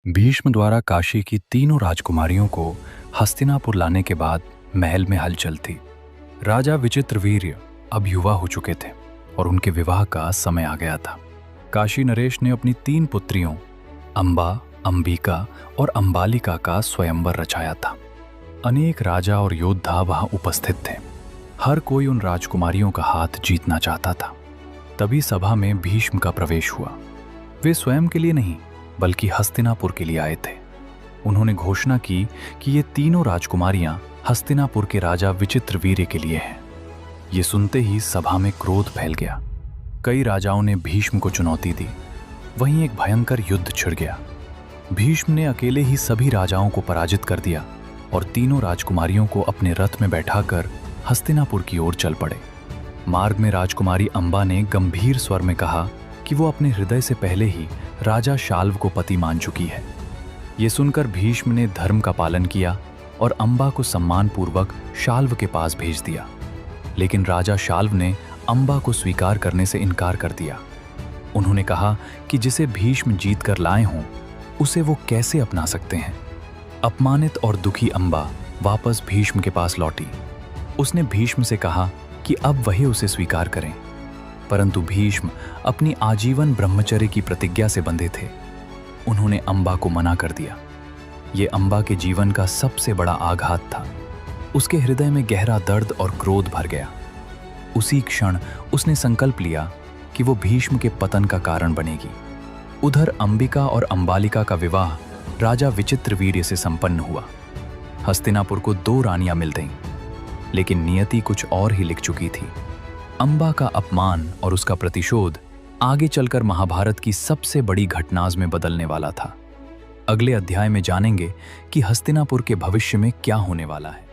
भीष्म द्वारा काशी की तीनों राजकुमारियों को हस्तिनापुर लाने के बाद महल में हलचल थी। राजा विचित्रवीर्य अब युवा हो चुके थे और उनके विवाह का समय आ गया था। काशी नरेश ने अपनी 3 पुत्रियों अंबा, अंबिका और अंबालिका का स्वयंवर रचाया था। अनेक राजा और योद्धा वहां उपस्थित थे। हर कोई उन राजकुमारियों का हाथ जीतना चाहता था। तभी सभा में भीष्म का प्रवेश हुआ। वे स्वयं के लिए नहीं बल्कि हस्तिनापुर के लिए आए थे। उन्होंने घोषणा की कि ये तीनों राजकुमारियां हस्तिनापुर के राजा विचित्रवीर्य के लिए हैं। ये सुनते ही सभा में क्रोध फैल गया। कई राजाओं ने भीष्म को चुनौती दी। वहीं एक भयंकर युद्ध छिड़ गया। भीष्म ने अकेले ही सभी राजाओं को पराजित कर दिया और तीनों राजकुमारियों को अपने रथ में बैठाकर हस्तिनापुर की ओर चल पड़े। मार्ग में राजकुमारी अंबा ने गंभीर स्वर में कहा कि वो अपने हृदय से पहले ही राजा शाल्व को पति मान चुकी है। ये सुनकर भीष्म ने धर्म का पालन किया और अंबा को सम्मानपूर्वक शाल्व के पास भेज दिया। लेकिन राजा शाल्व ने अंबा को स्वीकार करने से इनकार कर दिया। उन्होंने कहा कि जिसे भीष्म जीत कर लाए हों उसे वो कैसे अपना सकते हैं। अपमानित और दुखी अंबा वापस भीष्म के पास लौटी। उसने भीष्म से कहा कि अब वही उसे स्वीकार करें, परंतु भीष्म अपनी आजीवन ब्रह्मचर्य की प्रतिज्ञा से बंधे थे। उन्होंने अंबा को मना कर दिया। ये अंबा के जीवन का सबसे बड़ा आघात था। उसके हृदय में गहरा दर्द और क्रोध भर गया। उसी क्षण उसने संकल्प लिया कि वो भीष्म के पतन का कारण बनेगी। उधर अंबिका और अंबालिका का विवाह राजा विचित्रवीर्य से संपन्न हुआ। हस्तिनापुर को 2 रानियां मिल गईं, लेकिन नियति कुछ और ही लिख चुकी थी। अंबा का अपमान और उसका प्रतिशोध आगे चलकर महाभारत की सबसे बड़ी घटनाज में बदलने वाला था। अगले अध्याय में जानेंगे कि हस्तिनापुर के भविष्य में क्या होने वाला है।